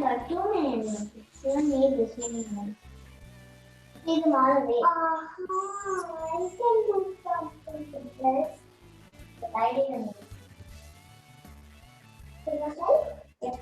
too many animals. You don't need this many animals. Leave them all away. I can do something with this, but I didn't know. Can you help? Yes.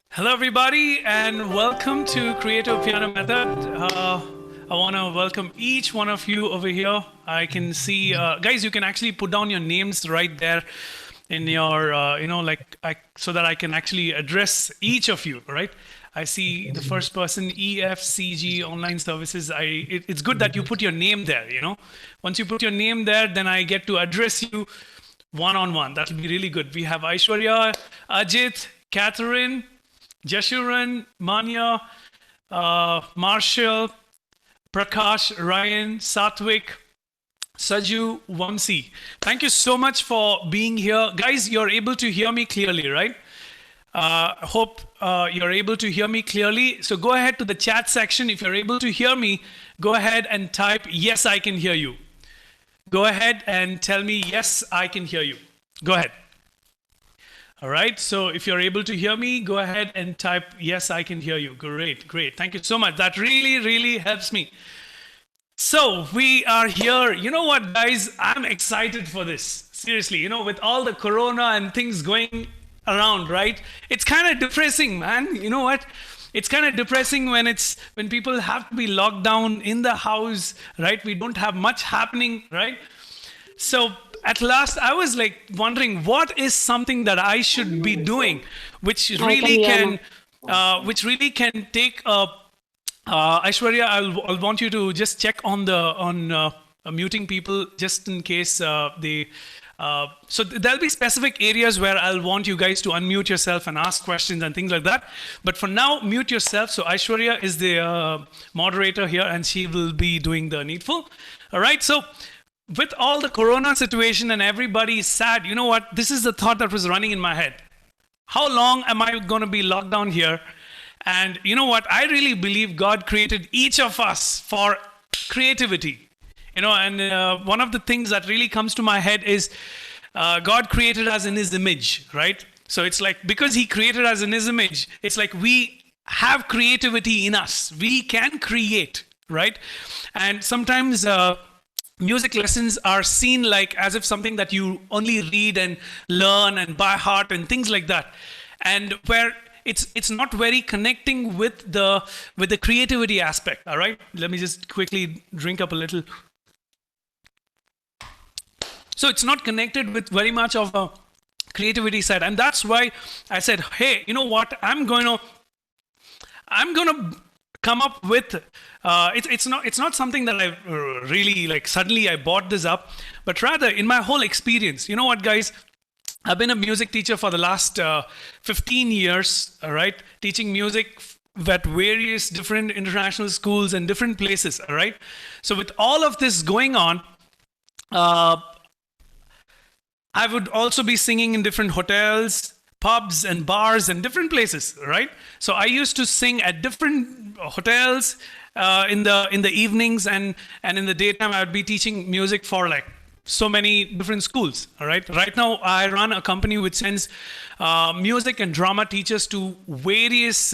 Hello, everybody, and welcome to Creative Piano Method. I want to welcome each one of you over here. I can see, guys, you can actually put down your names right there in your, so that I can actually address each of you, right? I see the first person, EFCG Online Services. It's good that you put your name there, you know. Once you put your name there, then I get to address you one-on-one. That'll be really good. We have Aishwarya, Ajit, Catherine, Jashuran, Manya, Marshall, Prakash, Ryan, Satwik, Saju, Vamsi. Thank you so much for being here. Guys, you're able to hear me clearly, right? Hope you're able to hear me clearly. So go ahead to the chat section. If you're able to hear me, go ahead and type, yes, I can hear you. Go ahead and tell me, yes, I can hear you. Go ahead. All right, so if you're able to hear me, go ahead and type, yes, I can hear you. Great, great. Thank you so much. That really, really helps me. So we are here. You know what, guys? I'm excited for this. Seriously, you know, with all the corona and things going around, right? It's kind of depressing, man. You know what? It's kind of depressing when people have to be locked down in the house, right? We don't have much happening, right? So at last, I was like wondering, what is something that I should be doing, which really can take a. Aishwarya, I'll want you to just check on muting people just in case they. So there'll be specific areas where I'll want you guys to unmute yourself and ask questions and things like that. But for now, mute yourself. So Aishwarya is the moderator here, and she will be doing the needful. All right. So with all the corona situation and everybody is sad, you know what? This is the thought that was running in my head. How long am I going to be locked down here? And you know what? I really believe God created each of us for creativity. You know, and one of the things that really comes to my head is God created us in His image, right? So it's like, because He created us in His image, it's like we have creativity in us. We can create, right? And sometimes music lessons are seen like as if something that you only read and learn and by heart and things like that. And where it's not very connecting with the creativity aspect. All right, let me just quickly drink up a little. So it's not connected with very much of a creativity side, and that's why I said, hey, you know what, I'm going to come up with it's not something that I really like suddenly I bought this up, but rather in my whole experience. You know what, guys, I've been a music teacher for the last 15 years, all right, teaching music at various different international schools and different places, all right. So with all of this going on, I would also be singing in different hotels, pubs and bars and different places, right? So I used to sing at different hotels in the evenings, and in the daytime I would be teaching music for like so many different schools. All right. Right now I run a company which sends music and drama teachers to various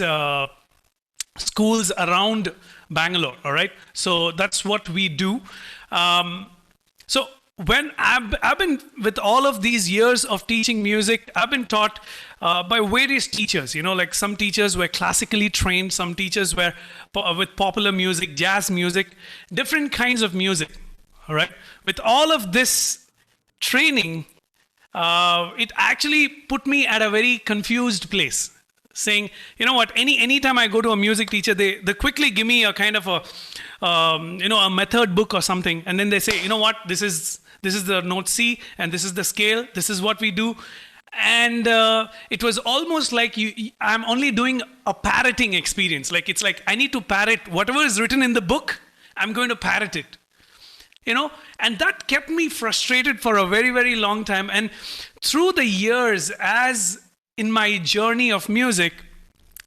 schools around Bangalore. All right. So that's what we do. So when I've been with all of these years of teaching music, I've been taught by various teachers. You know, like some teachers were classically trained, some teachers were with popular music, jazz music, different kinds of music. All right. With all of this training, it actually put me at a very confused place, saying, you know what, anytime I go to a music teacher, they quickly give me a kind of a a method book or something, and then they say, you know what, this is the note C, and this is the scale, this is what we do. And it was almost like I'm only doing a parroting experience. Like, it's like I need to parrot whatever is written in the book, I'm going to parrot it. You know, and that kept me frustrated for a very, very long time. And through the years, as in my journey of music,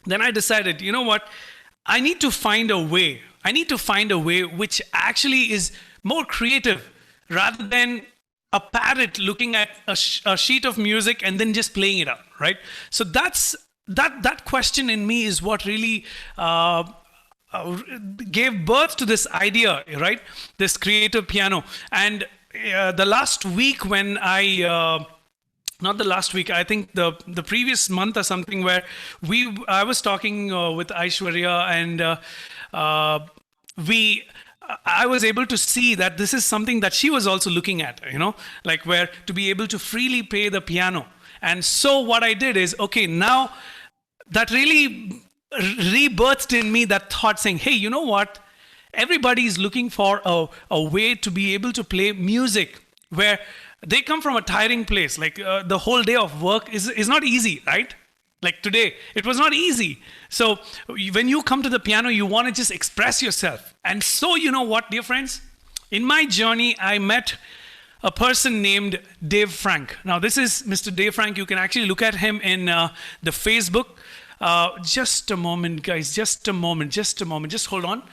then I decided, you know what, I need to find a way. I need to find a way which actually is more creative, rather than a parrot looking at a sheet of music and then just playing it out, right? So that question in me is what really gave birth to this idea, right? This creative piano. And the last week when not the last week, I think the previous month or something, where I was talking with Aishwarya, and I was able to see that this is something that she was also looking at, you know, like where to be able to freely play the piano. And so what I did is, okay, now that really rebirthed in me that thought, saying, hey, you know what? Everybody is looking for a way to be able to play music where they come from a tiring place. Like the whole day of work is not easy, right? Like today, it was not easy. So when you come to the piano, you want to just express yourself. And so, you know what, dear friends? In my journey, I met a person named Dave Frank. Now, this is Mr. Dave Frank. You can actually look at him in the Facebook. Just a moment, guys. Just a moment. Just hold on.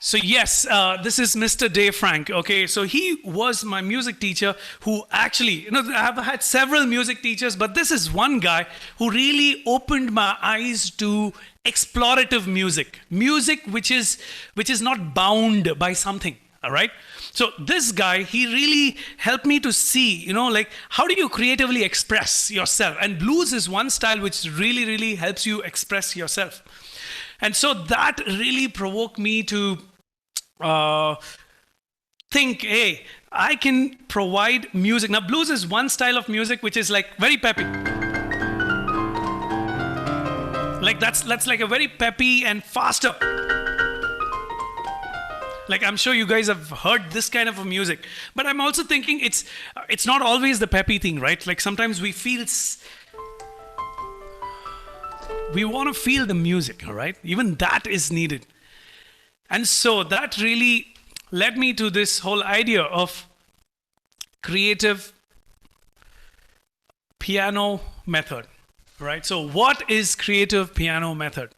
So yes, this is Mr. Dave Frank. Okay, so he was my music teacher who actually, you know, I've had several music teachers, but this is one guy who really opened my eyes to explorative music which is not bound by something. All right. So this guy, he really helped me to see, you know, like, how do you creatively express yourself? And blues is one style which really, really helps you express yourself. And so that really provoked me to think, hey, I can provide music. Now, blues is one style of music which is like very peppy. Like that's like a very peppy and faster. Like, I'm sure you guys have heard this kind of a music, but I'm also thinking it's not always the peppy thing, right? Like sometimes we want to feel the music, all right? Even that is needed. And so that really led me to this whole idea of creative piano method, right? So what is creative piano method?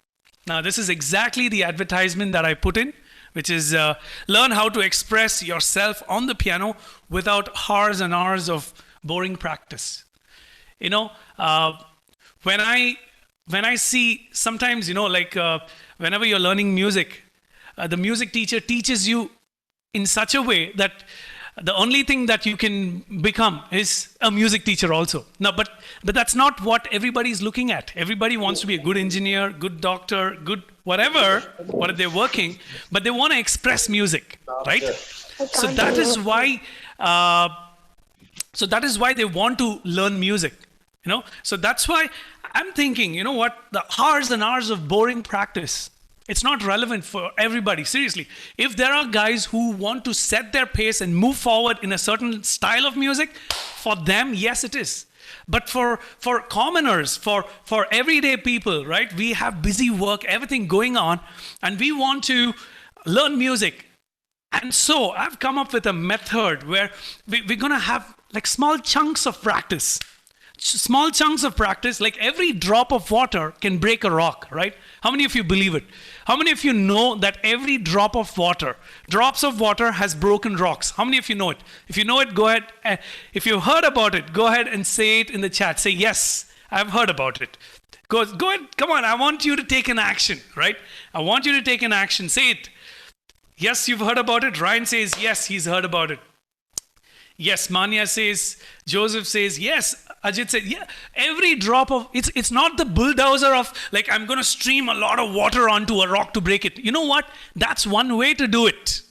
Now, this is exactly the advertisement that I put in, which is learn how to express yourself on the piano without hours and hours of boring practice. You know, when I see sometimes, you know, like whenever you're learning music, the music teacher teaches you in such a way that the only thing that you can become is a music teacher also. No, but that's not what everybody's looking at. Everybody wants to be a good engineer, good doctor, good whatever, what they're working, but they want to express music, right? So that is why they want to learn music, you know? So that's why I'm thinking, you know what, the hours and hours of boring practice, it's not relevant for everybody. Seriously, if there are guys who want to set their pace and move forward in a certain style of music, for them, yes, it is. But for commoners, for everyday people, right? We have busy work, everything going on, and we want to learn music. And so I've come up with a method where we're going to have like small chunks of practice. small chunks of practice, like every drop of water can break a rock, right? How many of you believe it? How many of you know that every drop of water, drops of water has broken rocks? How many of you know it? If you know it, go ahead. If you've heard about it, go ahead and say it in the chat. Say, yes, I've heard about it. Go ahead. Come on. I want you to take an action, right? I want you to take an action. Say it. Yes, you've heard about it. Ryan says, yes, he's heard about it. Yes, Manya says, Joseph says, yes. Ajit said, yeah. Every drop of, it's not the bulldozer of like, I'm going to stream a lot of water onto a rock to break it. You know what? That's one way to do it,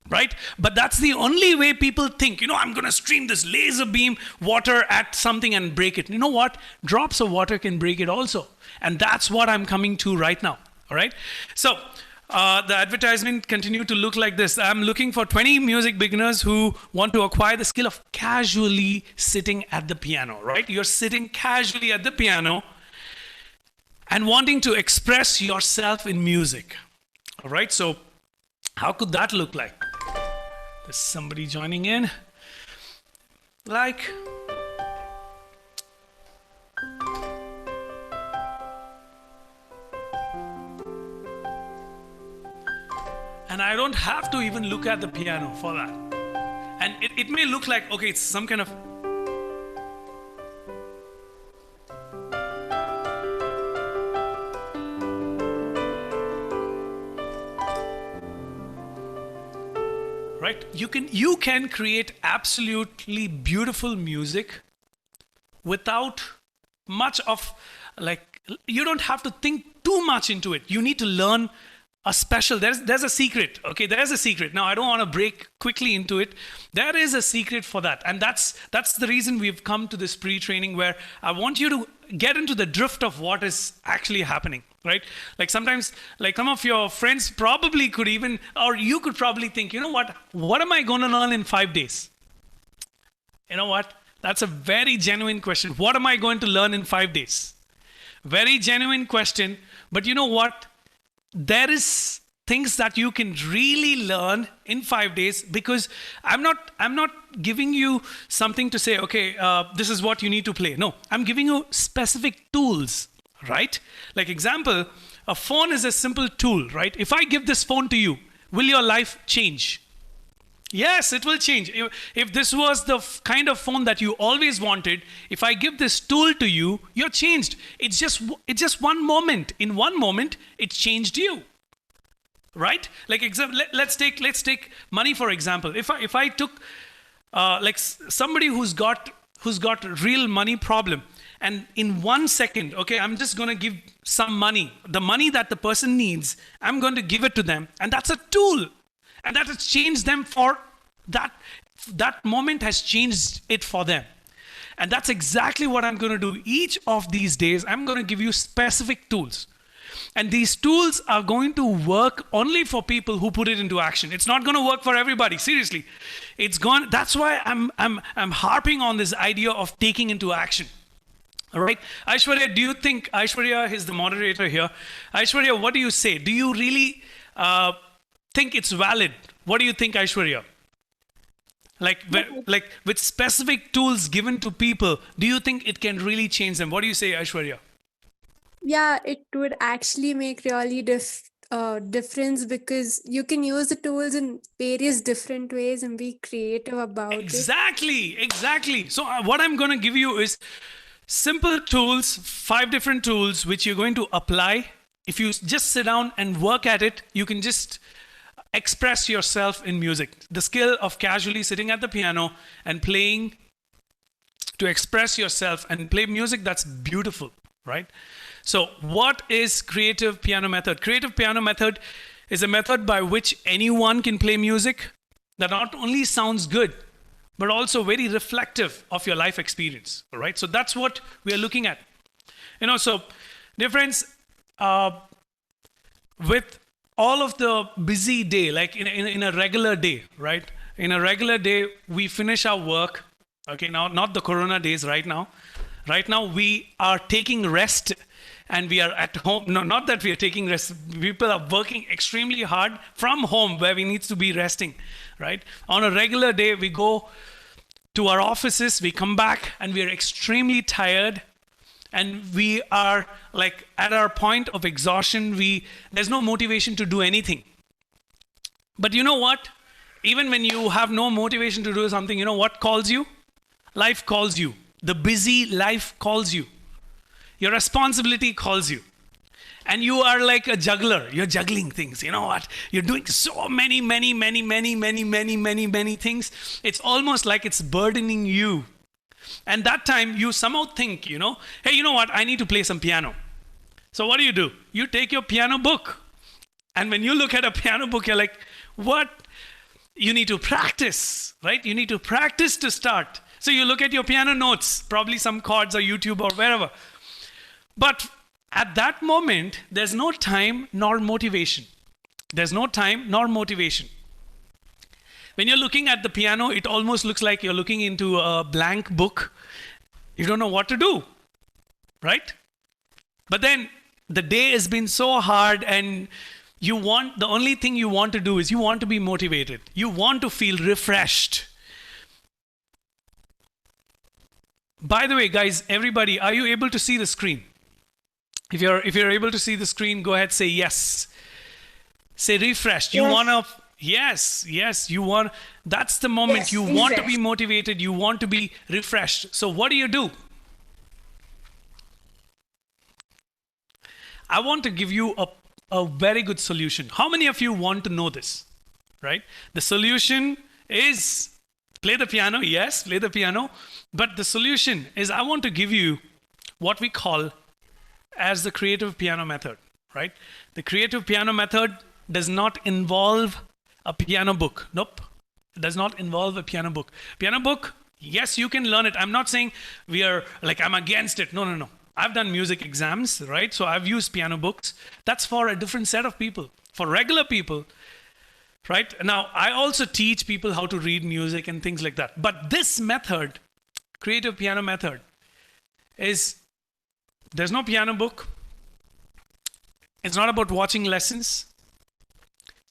right? But that's the only way people think, I'm going to stream this laser beam water at something and break it. You know what? Drops of water can break it also. And that's what I'm coming to right now, all right? So, the advertisement continued to look like this. I'm looking for 20 music beginners who want to acquire the skill of casually sitting at the piano, right? You're sitting casually at the piano and wanting to express yourself in music, all right? So how could that look like? There's somebody joining in. Like... And I don't have to even look at the piano for that. And it may look like, okay, it's some kind of... Right? You can create absolutely beautiful music without much of, like, you don't have to think too much into it. You need to learn a special, there's a secret, okay? There's a secret. Now, I don't want to break quickly into it. There is a secret for that. And that's the reason we've come to this pre-training where I want you to get into the drift of what is actually happening, right? Like sometimes, like some of your friends probably could even, or you could probably think, what am I going to learn in 5 days? You know what? That's a very genuine question. What am I going to learn in 5 days? Very genuine question. But you know what? There is things that you can really learn in 5 days because I'm not giving you something to say, okay, this is what you need to play. No, I'm giving you specific tools, right? Like example, a phone is a simple tool, right? If I give this phone to you, will your life change? Yes, it will change. If this was the kind of phone that you always wanted, if I give this tool to you, you're changed. It's just one moment. In one moment, it changed you, right? Like let's take money for example. If I took like somebody who's got real money problem, and in 1 second, okay, I'm just going to give some money, the money that the person needs, I'm going to give it to them, and that's a tool. And that has changed them for that moment has changed it for them. And that's exactly what I'm going to do. Each of these days, I'm going to give you specific tools. And these tools are going to work only for people who put it into action. It's not going to work for everybody. Seriously. That's why I'm harping on this idea of taking into action. All right. Aishwarya, do you think, Aishwarya is the moderator here. Aishwarya, what do you say? Do you really think it's valid? What do you think, Aishwarya? Like with specific tools given to people, do you think it can really change them? What do you say, Aishwarya? Yeah, it would actually make really difference because you can use the tools in various different ways and be creative about it. Exactly. So what I'm going to give you is simple tools, 5 different tools, which you're going to apply. If you just sit down and work at it, you can just express yourself in music. The skill of casually sitting at the piano and playing to express yourself and play music that's beautiful, right? So what is creative piano method? Creative piano method is a method by which anyone can play music that not only sounds good, but also very reflective of your life experience, all right? So that's what we are looking at. So dear friends, with all of the busy day, like in a regular day, right? In a regular day, we finish our work. Okay, now not the Corona days right now. Right now, we are taking rest and we are at home. No, not that we are taking rest. People are working extremely hard from home where we need to be resting, right? On a regular day, we go to our offices, we come back and we are extremely tired, and we are like at our point of exhaustion. There's no motivation to do anything. But you know what? Even when you have no motivation to do something, you know what calls you? Life calls you. The busy life calls you. Your responsibility calls you. And you are like a juggler. You're juggling things. You know what? You're doing so many things. It's almost like it's burdening you. And that time you somehow think, hey, you know what? I need to play some piano. So what do? You take your piano book. And when you look at a piano book, you're like, what? You need to practice, right? You need to practice to start. So you look at your piano notes, probably some chords or YouTube or wherever. But at that moment, there's no time nor motivation. There's no time nor motivation. When you're looking at the piano, it almost looks like you're looking into a blank book. You don't know what to do, right? But then the day has been so hard, and the only thing you want to do is you want to be motivated. You want to feel refreshed. By the way, guys, everybody, are you able to see the screen? If you're able to see the screen, go ahead, say yes. Say refreshed. You want to, yes, you want, that's the moment. Yes, you want to be motivated. You want to be refreshed. So what do? I want to give you a very good solution. How many of you want to know this, right? The solution is play the piano. Yes, play the piano. But the solution is I want to give you what we call as the creative piano method, right? The creative piano method does not involve a piano book. Nope. It does not involve a piano book. Piano book, yes, you can learn it. I'm not saying I'm against it. No. I've done music exams, right? So I've used piano books. That's for a different set of people. For regular people, right? Now, I also teach people how to read music and things like that. But this method, creative piano method, there's no piano book. It's not about watching lessons.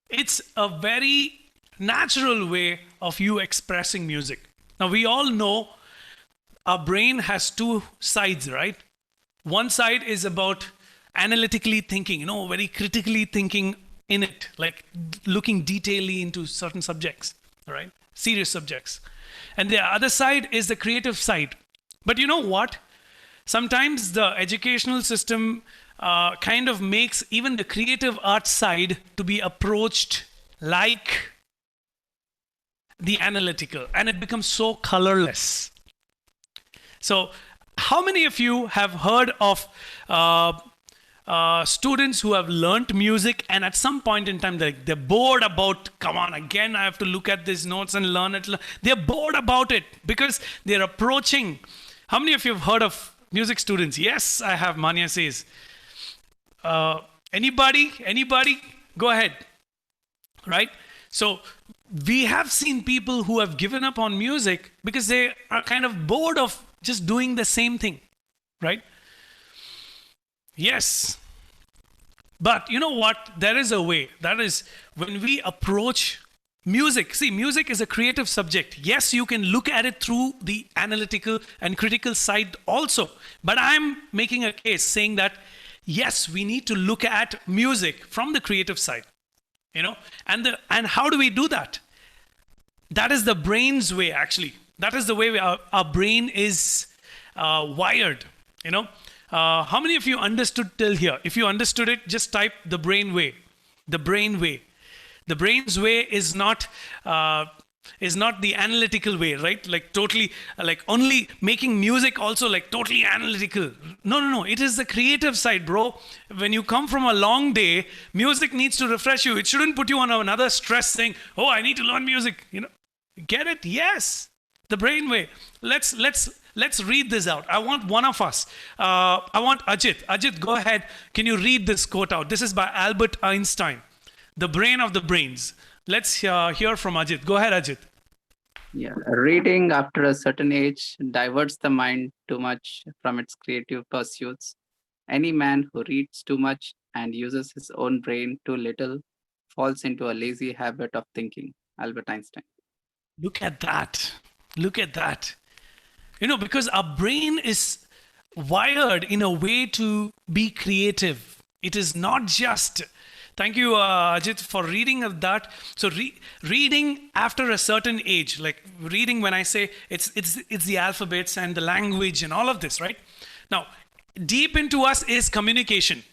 It's a very natural way of you expressing music. Now, we all know our brain has two sides, right? One side is about analytically thinking, very critically thinking in it, like looking detailedly into certain subjects, right? Serious subjects. And the other side is the creative side. But you know what? Sometimes the educational system kind of makes even the creative art side to be approached like the analytical, and it becomes so colorless. So how many of you have heard of students who have learnt music, and at some point in time they're bored about, come on, again I have to look at these notes and learn it. They're bored about it because they're approaching. How many of you have heard of music students? Yes, I have. Manya says. Anybody? Go ahead. Right? So we have seen people who have given up on music because they are kind of bored of just doing the same thing, right? Yes. But you know what? There is a way. That is when we approach music. See, music is a creative subject. Yes, you can look at it through the analytical and critical side also. But I'm making a case saying that, yes, we need to look at music from the creative side, and how do we do that? That is the brain's way, actually. That is the way our brain is wired, How many of you understood till here? If you understood it, just type the brain way. The brain way. The brain's way is not the analytical way, right? Like totally, like only making music also like totally analytical. No. It is the creative side, bro. When you come from a long day, music needs to refresh you. It shouldn't put you on another stress saying, oh, I need to learn music. Get it? Yes. The brain way. Let's read this out. I want one of us. I want Ajit. Ajit, go ahead. Can you read this quote out? This is by Albert Einstein. The brain of the brains. Let's hear from Ajit. Go ahead, Ajit. Yeah, reading after a certain age diverts the mind too much from its creative pursuits. Any man who reads too much and uses his own brain too little falls into a lazy habit of thinking. Albert Einstein. Look at that. Look at that. Because our brain is wired in a way to be creative. It is not just. Thank you, Ajit, for reading of that. So reading after a certain age, like reading when I say it's the alphabets and the language and all of this, right? Now, deep into us is communication.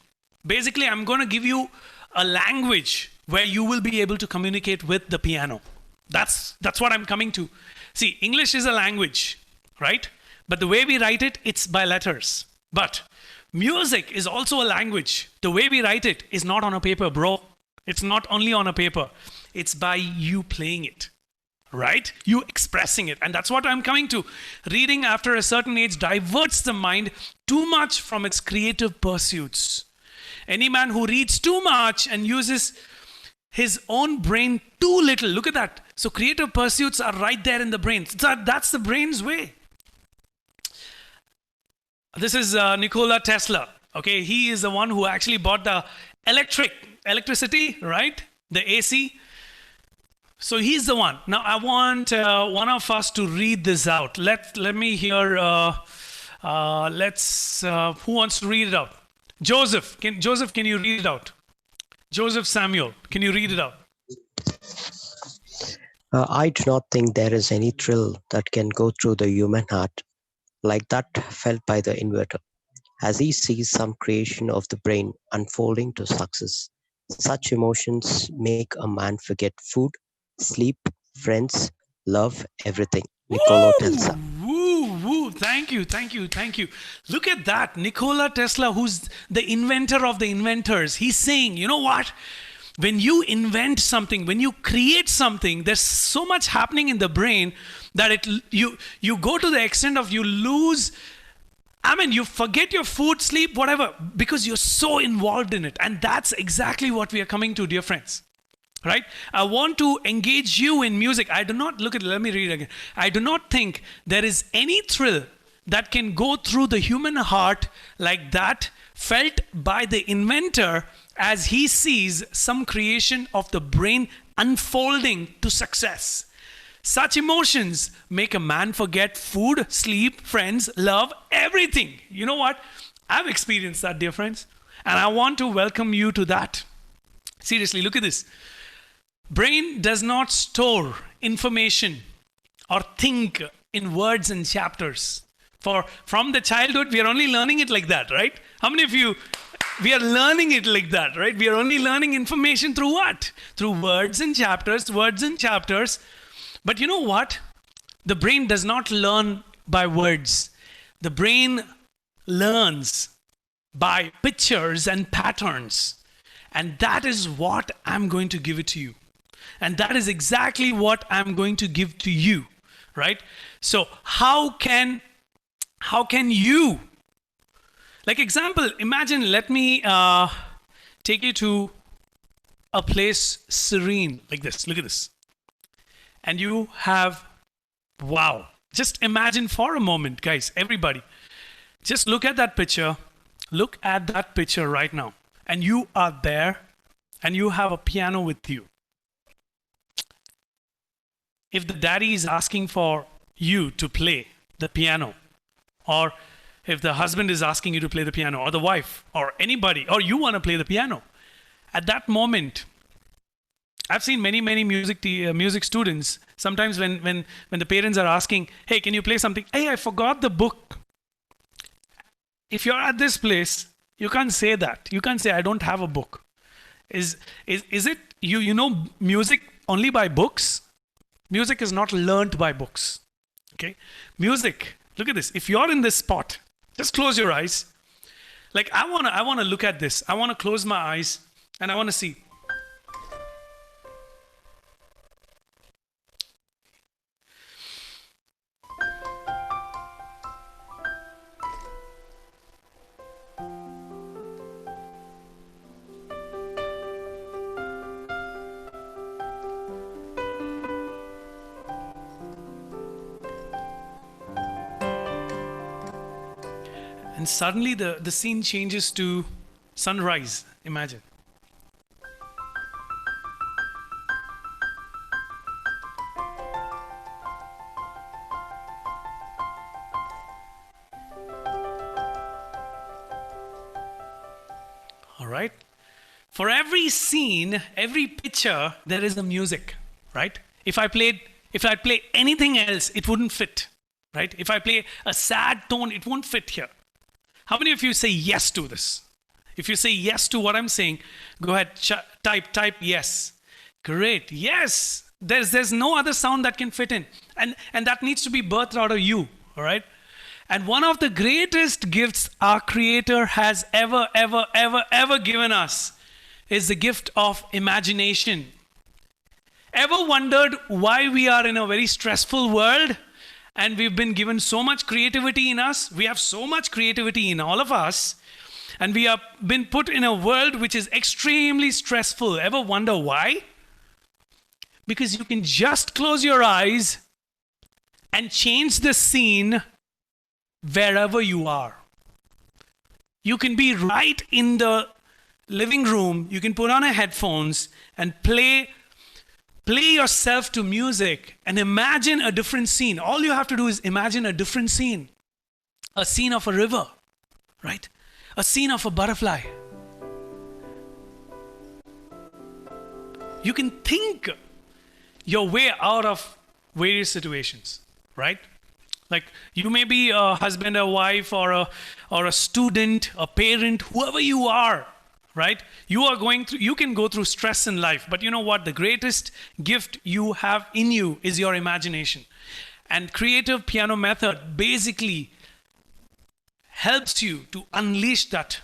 Basically, I'm going to give you a language where you will be able to communicate with the piano. That's what I'm coming to. See, English is a language, right? But the way we write it, it's by letters. But music is also a language. The way we write it is not on a paper, bro. It's not only on a paper. It's by you playing it, right? You expressing it. And that's what I'm coming to. Reading after a certain age diverts the mind too much from its creative pursuits. Any man who reads too much and uses his own brain too little. Look at that. So creative pursuits are right there in the brain. That's the brain's way. This is Nikola Tesla. Okay, he is the one who actually bought the electricity, right? The AC. So he's the one. Now I want one of us to read this out. Let me hear. Who wants to read it out? Joseph, can you read it out? Joseph Samuel, can you read it out? I do not think there is any thrill that can go through the human heart like that felt by the inventor as he sees some creation of the brain unfolding to success. Such emotions make a man forget food, sleep, friends, love, everything. Nikola Tesla. Woo. Thank you. Look at that. Nikola Tesla, who's the inventor of the inventors. He's saying, you know what? When you invent something, when you create something, there's so much happening in the brain that you go to the extent of you forget your food, sleep, whatever, because you're so involved in it. And that's exactly what we are coming to, dear friends. Right? I want to engage you in music. Let me read it again. I do not think there is any thrill that can go through the human heart like that felt by the inventor as he sees some creation of the brain unfolding to success. Such emotions make a man forget food, sleep, friends, love, everything. You know what? I've experienced that, dear friends. And I want to welcome you to that. Seriously, look at this. Brain does not store information or think in words and chapters. From the childhood, we are only learning it like that, right? How many of you, we are learning it like that, right? We are only learning information through what? Through words and chapters. But you know what? The brain does not learn by words. The brain learns by pictures and patterns. And that is what I'm going to give it to you. And that is exactly what I'm going to give to you, right? So how can you, like example, imagine, let me take you to a place serene like this. Look at this. And you have, wow. Just imagine for a moment, guys, everybody. Just look at that picture. Look at that picture right now. And you are there and you have a piano with you. If the daddy is asking for you to play the piano, or if the husband is asking you to play the piano, or the wife, or anybody, or you want to play the piano, at that moment, I've seen many music students, sometimes when the parents are asking, hey, can you play something? Hey, I forgot the book. If you're at this place, you can't say that. You can't say, I don't have a book. Is it, you know music only by books? Music is not learnt by books. Okay? Music, look at this. If you're in this spot, just close your eyes. Like I wanna look at this. I wanna close my eyes and I wanna see. And suddenly the scene changes to sunrise, imagine. right? For every scene, every picture, there is a music, right? If I play anything else, it wouldn't fit, right? If I play a sad tone, it won't fit here. How many of you say yes to this? If you say yes to what I'm saying, go ahead, type yes. Great, yes. There's no other sound that can fit in. And that needs to be birthed out of you, all right? And one of the greatest gifts our Creator has ever given us is the gift of imagination. Ever wondered why we are in a very stressful world and we've been given so much creativity in us? We have so much creativity in all of us, and we have been put in a world which is extremely stressful. Ever wonder why? Because you can just close your eyes and change the scene wherever you are. You can be right in the living room, you can put on a headphones and play yourself to music and imagine a different scene. All you have to do is imagine a different scene. A scene of a river, right? A scene of a butterfly. You can think your way out of various situations, right? Like you may be a husband, a wife, or a student, a parent, whoever you are, right? You can go through stress in life, but you know what? The greatest gift you have in you is your imagination. And creative piano method basically helps you to unleash that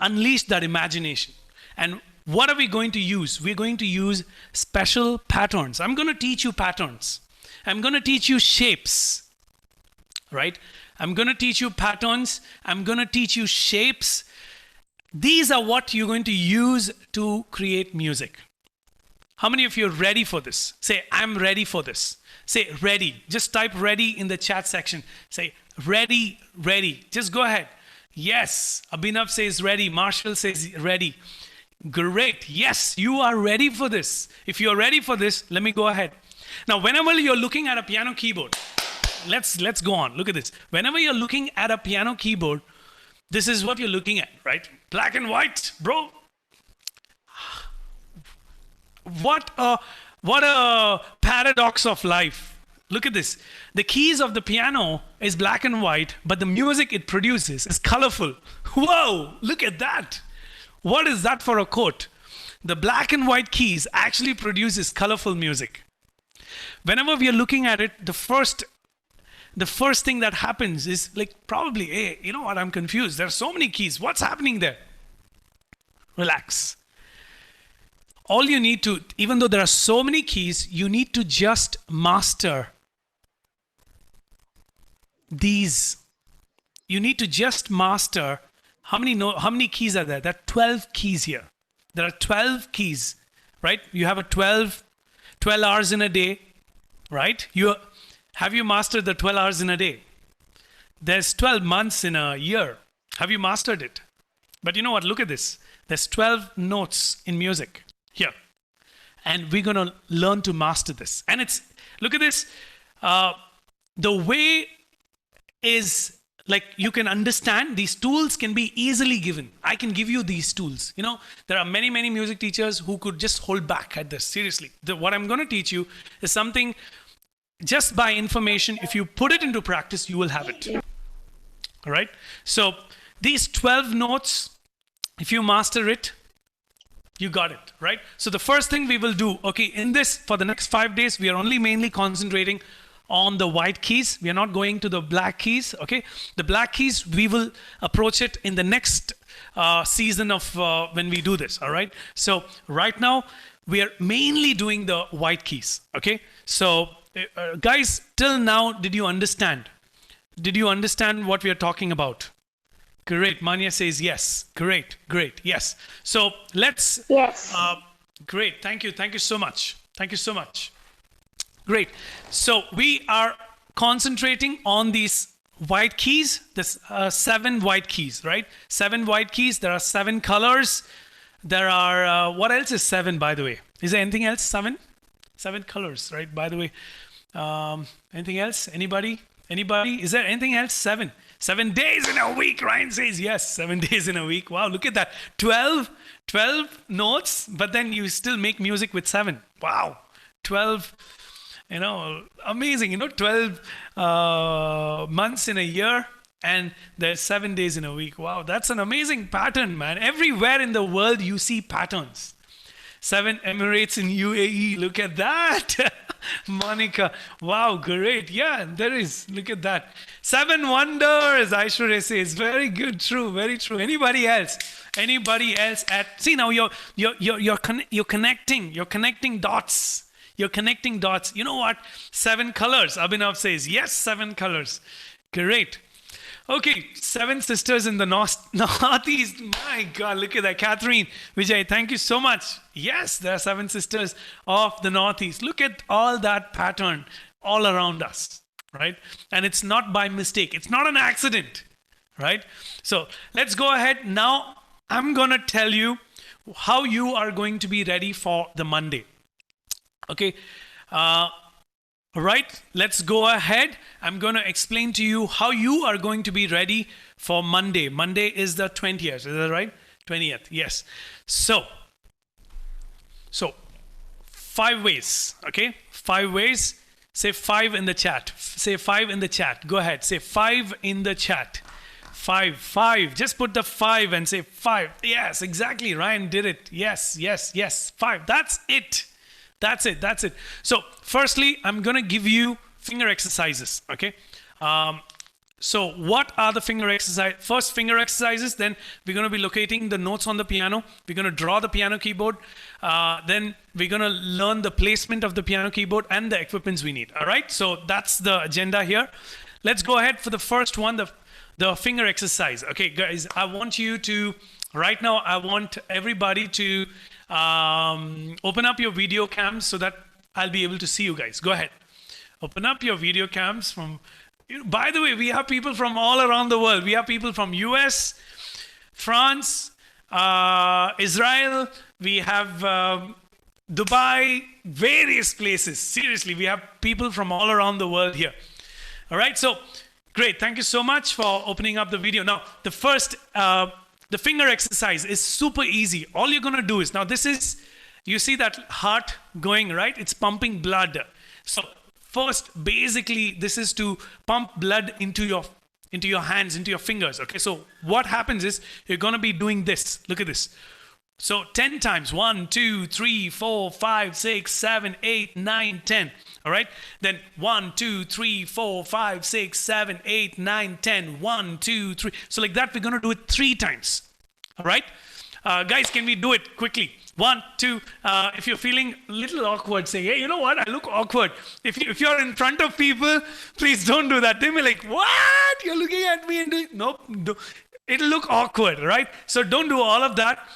imagination. And what are we going to use? We're going to use special patterns. I'm going to teach you patterns. I'm going to teach you shapes, right? I'm going to teach you patterns. I'm going to teach you shapes. These are what you're going to use to create music. How many of you are ready for this? Say, I'm ready for this. Say, ready. Just type ready in the chat section. Say, ready, ready. Just go ahead. Yes. Abhinav says ready. Marshall says ready. Great. Yes, you are ready for this. If you're ready for this, let me go ahead. Now, whenever you're looking at a piano keyboard, let's go on. Look at this. Whenever you're looking at a piano keyboard, this is what you're looking at, right? Black and white, bro. What a paradox of life. Look at this. The keys of the piano is black and white, but the music it produces is colorful. Whoa, look at that. What is that for a quote? The black and white keys actually produces colorful music. Whenever we are looking at it, the first thing that happens is like probably, hey, you know what, I'm confused. There are so many keys. What's happening there? Relax. All you need to, even though there are so many keys, you need to just master these. You need to just master how many keys are there? There are 12 keys here. There are 12 keys, right? You have a 12 hours in a day, right? Have you mastered the 12 hours in a day? There's 12 months in a year. Have you mastered it? But you know what? Look at this. There's 12 notes in music here. And we're going to learn to master this. And look at this. The way is like you can understand these tools can be easily given. I can give you these tools. You know, there are many music teachers who could just hold back at this. Seriously. What I'm going to teach you is something just by information. If you put it into practice, you will have it. All right. So these 12 notes, if you master it, you got it, right? So the first thing we will do, okay, in this, for the next 5 days, we are only mainly concentrating on the white keys. We are not going to the black keys, okay? The black keys, we will approach it in the next season of when we do this, all right? So right now, we are mainly doing the white keys, okay? So guys, till now, did you understand? Did you understand what we are talking about? Great. Manya says yes. Great. Yes. So let's. Yes. Great. Thank you. Thank you so much. Great. So we are concentrating on these white keys. This 7 white keys, right? 7 white keys. There are 7 colors. There are what else is 7? By the way, is there anything else? 7 colors, right? By the way, anything else? Anybody? Anybody? Is there anything else? 7. 7 days in a week. Ryan says yes. 7 days in a week. Wow, look at that. 12 notes, but then you still make music with 7. Wow. 12, amazing. 12 months in a year, and there's 7 days in a week. Wow, that's an amazing pattern, man. Everywhere in the world you see patterns. 7 Emirates in UAE. Look at that. Monica. Wow, great. Yeah, there is. Look at that. 7 wonders, Aishwarya says. Very good. True. Very true. Anybody else? Anybody else see now you're connecting. You're connecting dots. You're connecting dots. You know what? 7 colors. Abhinav says, yes, 7 colors. Great. Okay, 7 sisters in the Northeast. My God, look at that. Catherine, Vijay, thank you so much. Yes, there are 7 sisters of the Northeast. Look at all that pattern all around us, right? And it's not by mistake. It's not an accident, right? So let's go ahead. Now, I'm going to tell you how you are going to be ready for the Monday. Okay. All right, let's go ahead. I'm going to explain to you how you are going to be ready for Monday. Monday is the 20th, is that right? 20th, yes. So 5 ways, okay? 5 ways. Say 5 in the chat. Say 5 in the chat. Go ahead. Say 5 in the chat. 5. Just put the 5 and say 5. Yes, exactly. Ryan did it. Yes. 5. That's it. That's it. So firstly, I'm going to give you finger exercises, okay? So what are the finger exercises? First, finger exercises. Then we're going to be locating the notes on the piano. We're going to draw the piano keyboard. Then we're going to learn the placement of the piano keyboard and the equipments we need, all right? So that's the agenda here. Let's go ahead for the first one, the finger exercise. Okay, guys, I want you to, right now, I want everybody to open up your video cams so that I'll be able to see you guys. Go ahead. Open up your video cams from, by the way, we have people from all around the world. We have people from US, France, Israel. We have Dubai, various places. Seriously, we have people from all around the world here. All right, so great. Thank you so much for opening up the video. Now, the first, the finger exercise is super easy. All you're going to do is, now this is, you see that heart going, right? It's pumping blood. So first, basically, this is to pump blood into your hands, into your fingers. Okay, so what happens is you're going to be doing this. Look at this. So 10 times. 1, 2, 3, 4, 5, 6, 7, 8, 9, 10. All right. Then 1, 2, 3, 4, 5, 6, 7, 8, 9, 10. 1, 2, 3. So like that, we're going to do it 3 times. All right. Guys, can we do it quickly? 1, 2. If you're feeling a little awkward, say, hey, you know what? I look awkward. If you're in front of people, please don't do that. They may be like, what? You're looking at me and doing, nope. It'll look awkward, right? So don't do all of that.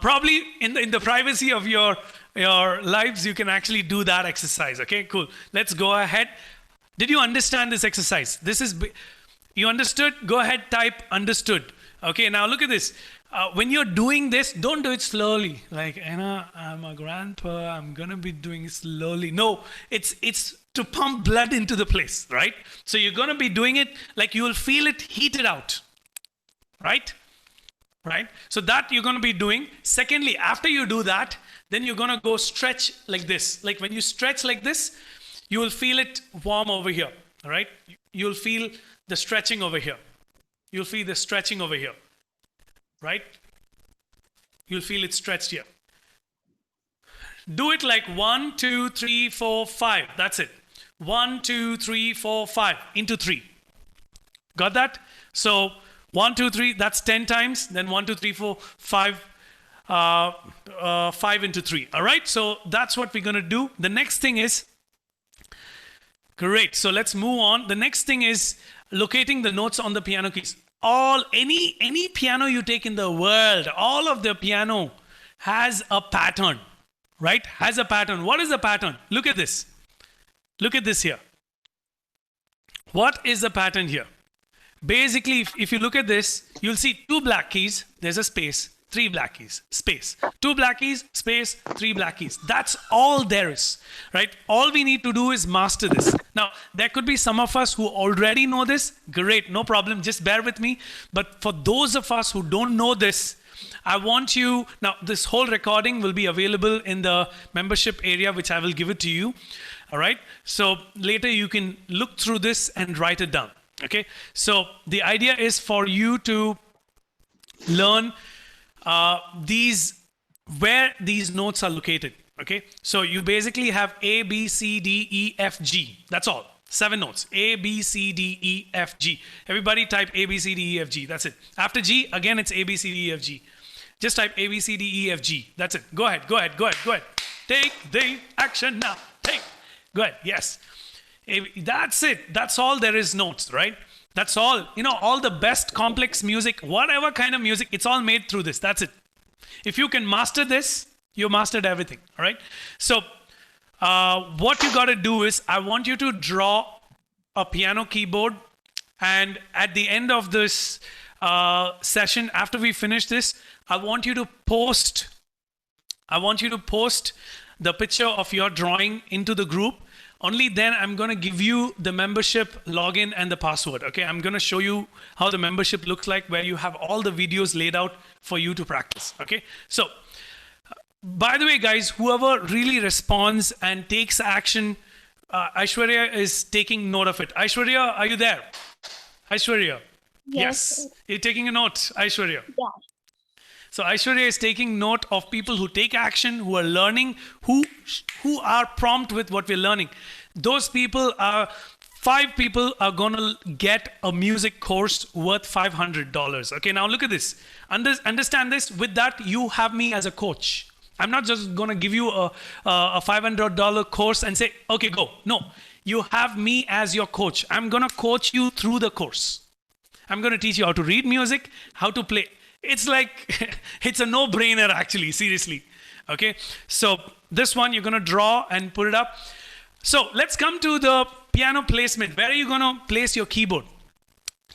Probably in the privacy of your lives, you can actually do that exercise. Okay, cool. Let's go ahead. Did you understand this exercise? You understood? Go ahead, type understood. Okay, now look at this. When you're doing this, don't do it slowly. Like, I'm a grandpa, I'm gonna be doing it slowly. No, it's to pump blood into the place, right? So you're gonna be doing it like you will feel it heated out, right? Right? So that you're going to be doing. Secondly, after you do that, then you're going to go stretch like this. Like when you stretch like this, you will feel it warm over here. All right? You'll feel the stretching over here. You'll feel the stretching over here. Right? You'll feel it stretched here. Do it like 1, 2, 3, 4, 5. That's it. 1, 2, 3, 4, 5 into 3. Got that? So 1, 2, 3, that's 10 times. Then 1, 2, 3, 4, 5, 5 into 3. All right, so that's what we're going to do. The next thing is, great. So let's move on. The next thing is locating the notes on the piano keys. Any piano you take in the world, all of the piano has a pattern, right? Has a pattern. What is the pattern? Look at this. Look at this here. What is the pattern here? Basically, if you look at this, you'll see 2 black keys. There's a space. 3 black keys, space. 2 black keys, space, 3 black keys. That's all there is, right? All we need to do is master this. Now, there could be some of us who already know this. Great, no problem. Just bear with me. But for those of us who don't know this, I want you, now this whole recording will be available in the membership area, which I will give it to you. All right. So later you can look through this and write it down. Okay. So the idea is for you to learn where these notes are located. Okay. So you basically have A, B, C, D, E, F, G. That's all. 7 notes. A, B, C, D, E, F, G. Everybody type A, B, C, D, E, F, G. That's it. After G, again, it's A, B, C, D, E, F, G. Just type A, B, C, D, E, F, G. That's it. Go ahead. Go ahead. Go ahead. Go ahead. Take the action now. Take. Go ahead. Yes. That's it. That's all there is notes, right? That's all. You know, all the best complex music, whatever kind of music, it's all made through this. That's it. If you can master this, you mastered everything. All right. So what you got to do is I want you to draw a piano keyboard. And at the end of this session, after we finish this, I want you to post the picture of your drawing into the group. Only then I'm going to give you the membership login and the password. Okay, I'm going to show you how the membership looks like, where you have all the videos laid out for you to practice. Okay, so by the way, guys, whoever really responds and takes action, Aishwarya is taking note of it. Aishwarya, are you there? Aishwarya? Yes. You're taking a note, Aishwarya? Yeah. So Aishwarya is taking note of people who take action, who are learning, who are prompt with what we're learning. Those people are, 5 people are going to get a music course worth $500. Okay, now look at this. Understand this. With that, you have me as a coach. I'm not just going to give you a $500 course and say, okay, go. No, you have me as your coach. I'm going to coach you through the course. I'm going to teach you how to read music, how to play. It's like, it's a no-brainer actually, seriously. Okay, so this one you're going to draw and put it up. So let's come to the piano placement. Where are you going to place your keyboard?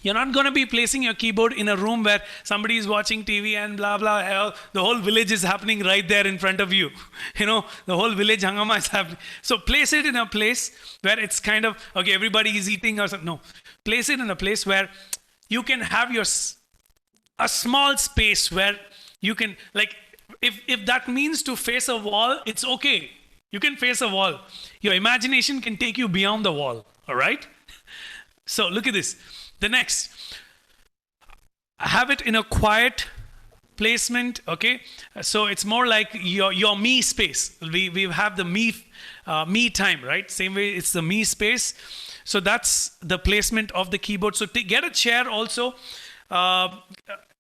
You're not going to be placing your keyboard in a room where somebody is watching TV and blah, blah, hell. The whole village is happening right there in front of you. You know, the whole village hangama is happening. So place it in a place where it's kind of, okay, everybody is eating or something. No, place it in a place where you can have a small space where you can, like, if that means to face a wall, it's okay. You can face a wall. Your imagination can take you beyond the wall. All right? So look at this. The next, have it in a quiet placement, okay? So it's more like your me space. We have the me time, right? Same way it's the me space. So that's the placement of the keyboard. So get a chair also.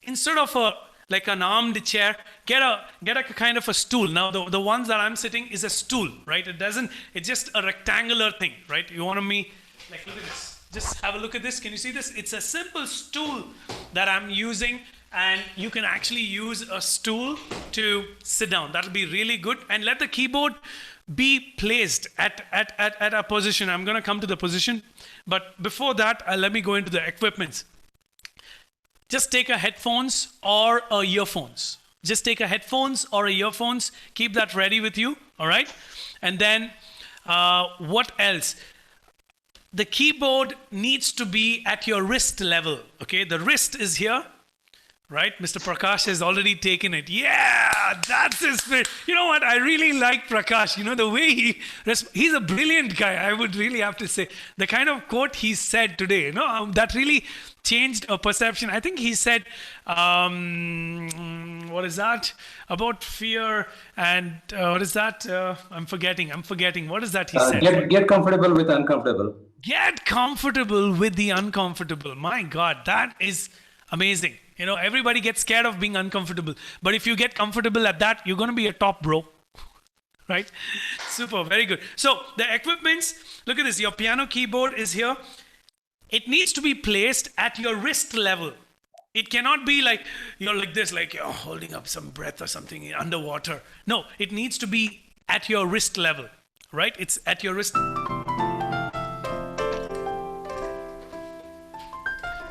Instead of like an armed chair, get a kind of a stool. Now the ones that I'm sitting is a stool, right? It's just a rectangular thing, right? You want me, like, look at this. Just have a look at this. Can you see this? It's a simple stool that I'm using, and you can actually use a stool to sit down. That'll be really good. And let the keyboard be placed at a position. I'm going to come to the position. But before that, let me go into the equipments. Just take a headphones or a earphones. Just take a headphones or a earphones. Keep that ready with you. All right. And then what else? The keyboard needs to be at your wrist level. Okay, the wrist is here, right? Mr. Prakash has already taken it. Yeah, that's his spirit. You know what? I really like Prakash. You know, the way he's a brilliant guy, I would really have to say. The kind of quote he said today, you know, that really changed a perception. I think he said, what is that? About fear and what is that? I'm forgetting. What is that he said? Get comfortable with uncomfortable. Get comfortable with the uncomfortable. My God, that is amazing. You know, everybody gets scared of being uncomfortable. But if you get comfortable at that, you're going to be a top bro. Right? Super, very good. So the equipments, look at this. Your piano keyboard is here. It needs to be placed at your wrist level. It cannot be like you're like this, like you're holding up some breath or something underwater. No, it needs to be at your wrist level. Right? It's at your wrist.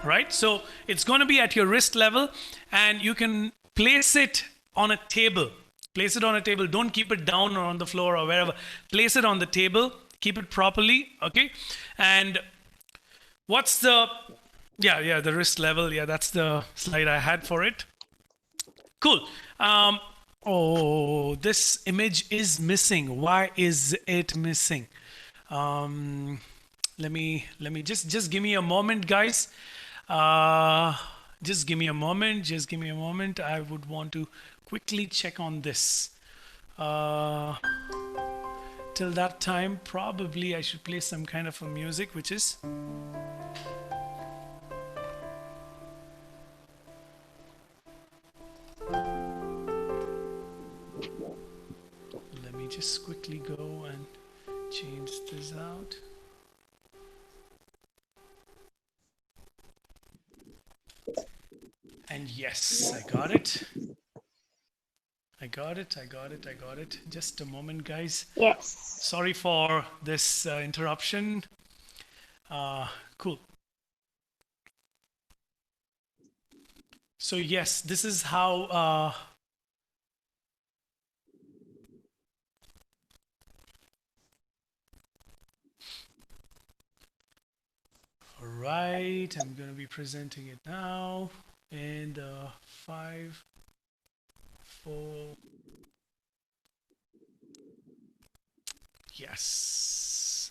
Right? So it's going to be at your wrist level, and you can place it on a table. Place it on a table. Don't keep it down or on the floor or wherever. Place it on the table. Keep it properly, okay? And what's the, the wrist level. Yeah, that's the slide I had for it. Cool. Oh, this image is missing. Why is it missing? Let me just give me a moment, guys. Just give me a moment. Just give me a moment. I would want to quickly check on this. Till that time, probably I should play some kind of a music, which is. Let me just quickly go and change this out. And yes, I got it. I got it. Just a moment, guys. Yes. Sorry for this interruption. Cool. So yes, this is how all right, I'm going to be presenting it now in the 5, 4. Yes.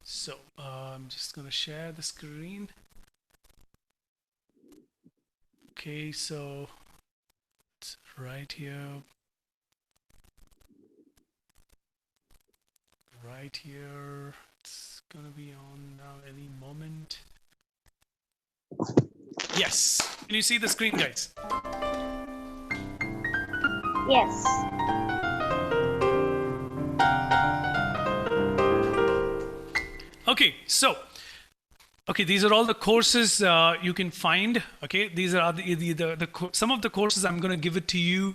So I'm just going to share the screen. Okay, so it's right here. Right here. It's gonna be on now any moment. Yes. Can you see the screen, guys? Yes. Okay, so these are all the courses you can find. Okay, these are some of the courses I'm going to give it to you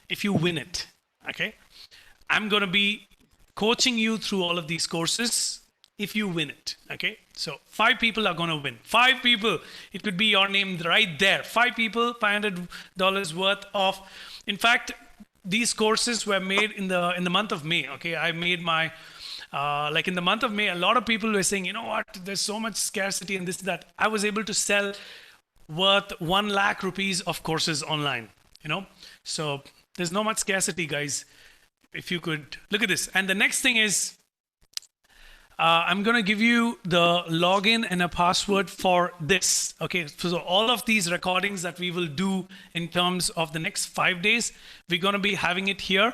if you win it. Okay, I'm going to be coaching you through all of these courses if you win it. Okay, so 5 people are going to win. 5 people. It could be your name right there. 5 people, $500 worth of. In fact, these courses were made in the month of May. Okay, I made my. Like in the month of May, a lot of people were saying, you know what, there's so much scarcity and this, that. I was able to sell worth 1 lakh rupees of courses online, you know. So there's no much scarcity, guys. If you could look at this. And the next thing is, I'm going to give you the login and a password for this. Okay, so all of these recordings that we will do in terms of the next 5 days, we're going to be having it here.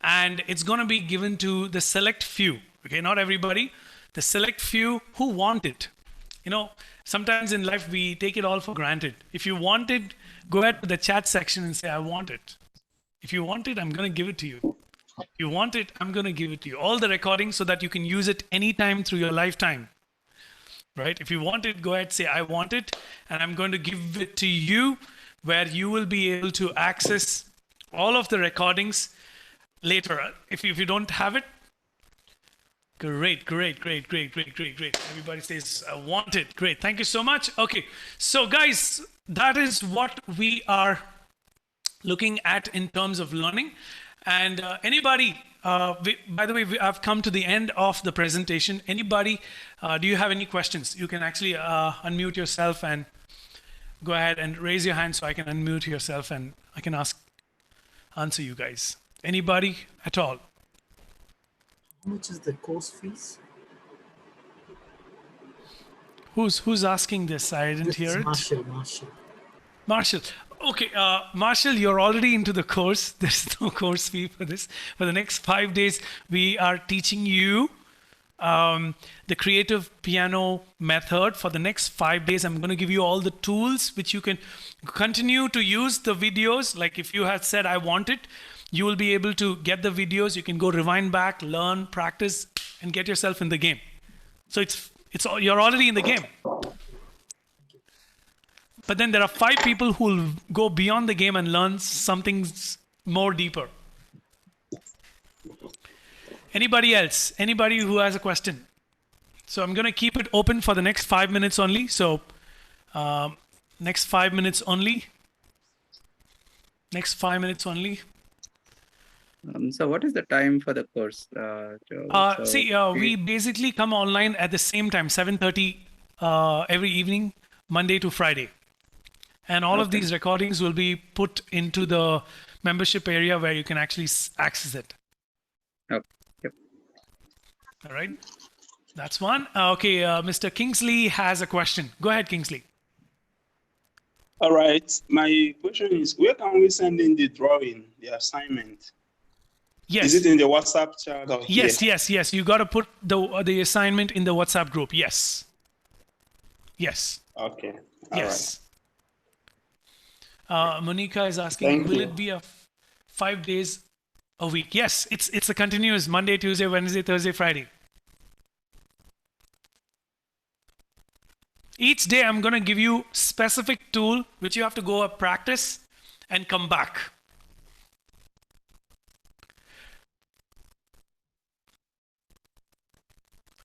And it's going to be given to the select few. Okay, not everybody. The select few who want it. You know, sometimes in life we take it all for granted. If you want it, go ahead to the chat section and say, I want it. If you want it, I'm going to give it to you. If you want it, I'm going to give it to you. All the recordings so that you can use it anytime through your lifetime. Right? If you want it, go ahead, say, I want it. And I'm going to give it to you where you will be able to access all of the recordings later. If you don't have it, great. Everybody says, I want it. Great. Thank you so much. Okay. So guys, that is what we are looking at in terms of learning. And anybody, by the way, I've come to the end of the presentation. Anybody, do you have any questions? You can actually unmute yourself and go ahead and raise your hand so I can unmute yourself and I can answer you guys. Anybody at all? How much is the course fees? Who's asking this? I didn't hear it. Marshall. Okay, Marshall, you're already into the course. There's no course fee for this. For the next 5 days, we are teaching you the creative piano method. For the next 5 days, I'm going to give you all the tools which you can continue to use the videos. Like if you had said, I want it, you will be able to get the videos. You can go rewind back, learn, practice, and get yourself in the game. So you're already in the game. But then there are 5 people who will go beyond the game and learn something more deeper. Anybody else? Anybody who has a question? So I'm going to keep it open for the next 5 minutes only. So next 5 minutes only. Next 5 minutes only. So what is the time for the course, Joe? We basically come online at the same time, 7:30 every evening, Monday to Friday. And all of Okay. these recordings will be put into the membership area where you can actually access it. Okay. Yep. All right. That's one. Okay, Mr. Kingsley has a question. Go ahead, Kingsley. All right. My question is, where can we send in the drawing, the assignment? Yes. Is it in the WhatsApp chat or here? Yes. You got to put the assignment in the WhatsApp group. Yes. Okay. All Yes. Monica is asking, Thank will you. it be 5 days a week? Yes, it's a continuous Monday, Tuesday, Wednesday, Thursday, Friday. Each day I'm going to give you specific tool which you have to go up practice and come back.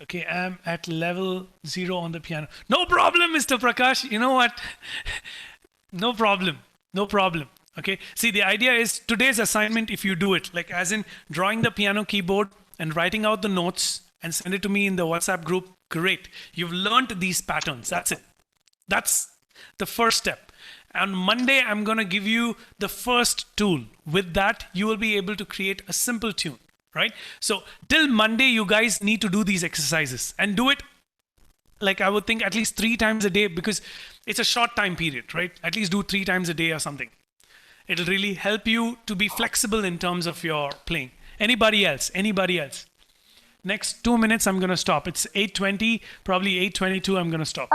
Okay, I'm at level 0 on the piano. No problem, Mr. Prakash. You know what? No problem. Okay, see, the idea is today's assignment, if you do it, like as in drawing the piano keyboard and writing out the notes and send it to me in the WhatsApp group, great. You've learned these patterns. That's it. That's the first step. On Monday, I'm going to give you the first tool. With that, you will be able to create a simple tune, right? So till Monday, you guys need to do these exercises and do it, like I would think, at least 3 times a day, because it's a short time period, right? At least do 3 times a day or something. It'll really help you to be flexible in terms of your playing. Anybody else? Next 2 minutes, I'm going to stop. It's 8:20, probably 8:22, I'm going to stop.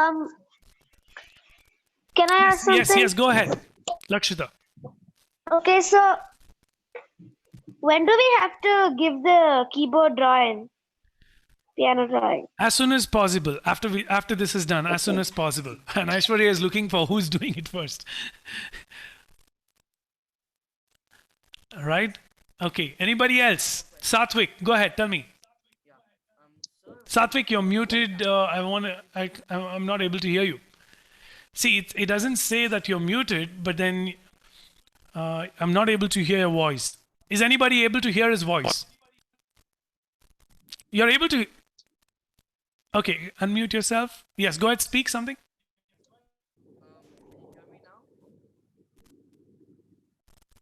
Can I ask something? Yes, go ahead. Lakshita. Okay, so when do we have to give the keyboard drawing? Piano drawing. As soon as possible. After this is done, as soon as possible. And Aishwarya is looking for who's doing it first. All right. Okay. Anybody else? Satvik, go ahead. Tell me. Satvik, you're muted. I'm not able to hear you. See, it doesn't say that you're muted, but then I'm not able to hear your voice. Is anybody able to hear his voice? You're able to. Okay, unmute yourself. Yes, go ahead, speak something.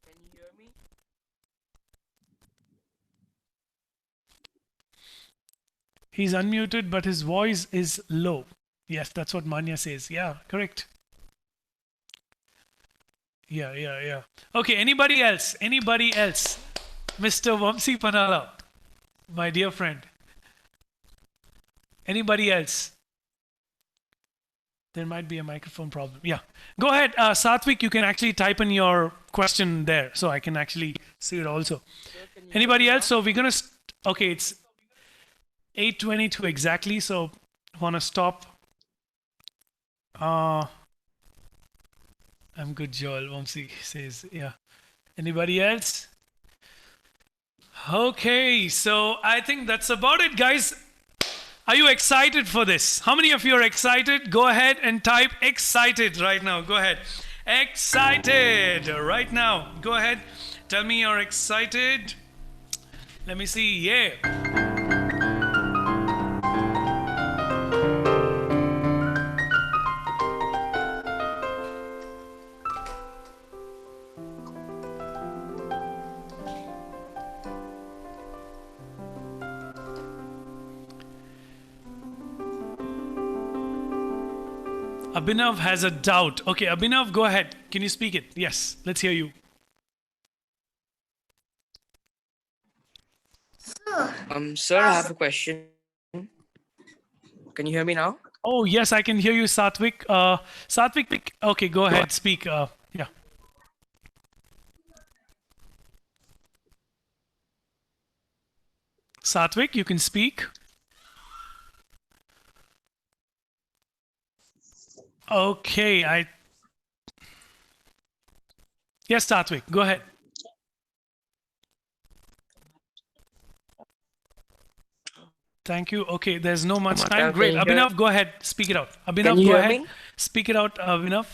Can you hear me? He's unmuted, but his voice is low. Yes, that's what Manya says. Yeah, correct. Yeah. Okay, anybody else? Mr. Vamsi Panala, my dear friend. Anybody else? There might be a microphone problem. Yeah. Go ahead, Satvik, you can actually type in your question there, so I can actually see it also. Anybody else? So we're going to... Okay, it's 8:22 exactly, so I want to stop. I'm good, Joel. Vamsi says, yeah. Anybody else? Okay, so I think that's about it, guys. Are you excited for this? How many of you are excited? Go ahead and type excited right now. Go ahead. Excited right now. Go ahead. Tell me you're excited. Let me see. Yeah. Abhinav has a doubt. Okay, Abhinav, go ahead. Can you speak it? Yes, let's hear you. Sir, I have a question. Can you hear me now? Oh, yes, I can hear you, Satvik. Satvik, okay, go ahead, speak. Yeah. Satvik, you can speak. Okay, Yes, Satvik, go ahead. Thank you. Okay, there's no much time. Great. Abhinav, go ahead. Speak it out. Abhinav, Can you go hear ahead. me? Speak it out, Abhinav.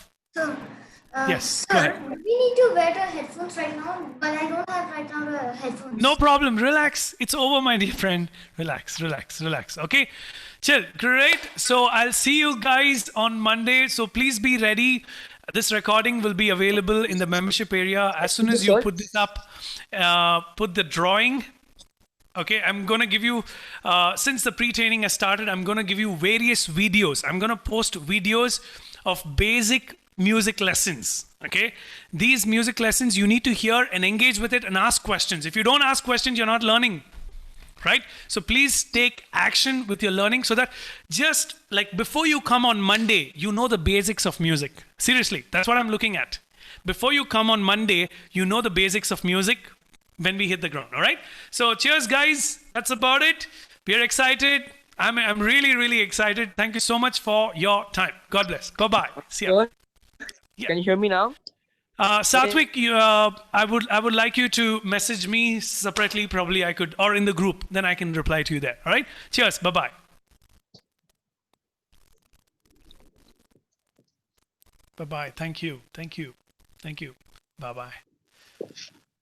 Yes, go Sir, ahead. we need to wear the headphones right now, but I don't have right now the headphones. No problem. Relax. It's over, my dear friend. Relax, relax, relax. Okay? Chill. Great. So I'll see you guys on Monday. So please be ready. This recording will be available in the membership area. As soon as you put this up, put the drawing. Okay, I'm going to give you, since the pre-training has started, I'm going to give you various videos. I'm going to post videos of basic music lessons. Okay, these music lessons you need to hear and engage with it and ask questions. If you don't ask questions, you're not learning, right? So please take action with your learning so that just like before you come on Monday, you know the basics of music. Seriously, that's what I'm looking at. Before you come on Monday, you know the basics of music when we hit the ground, all right? So cheers, guys. That's about it. We're excited. I'm really, really excited. Thank you so much for your time. God bless. Bye-bye. See ya. Yeah. Can you hear me now? Satvik, I would like you to message me separately. Probably I could, or in the group. Then I can reply to you there. All right. Cheers. Bye-bye. Bye-bye. Thank you. Thank you. Thank you. Bye-bye.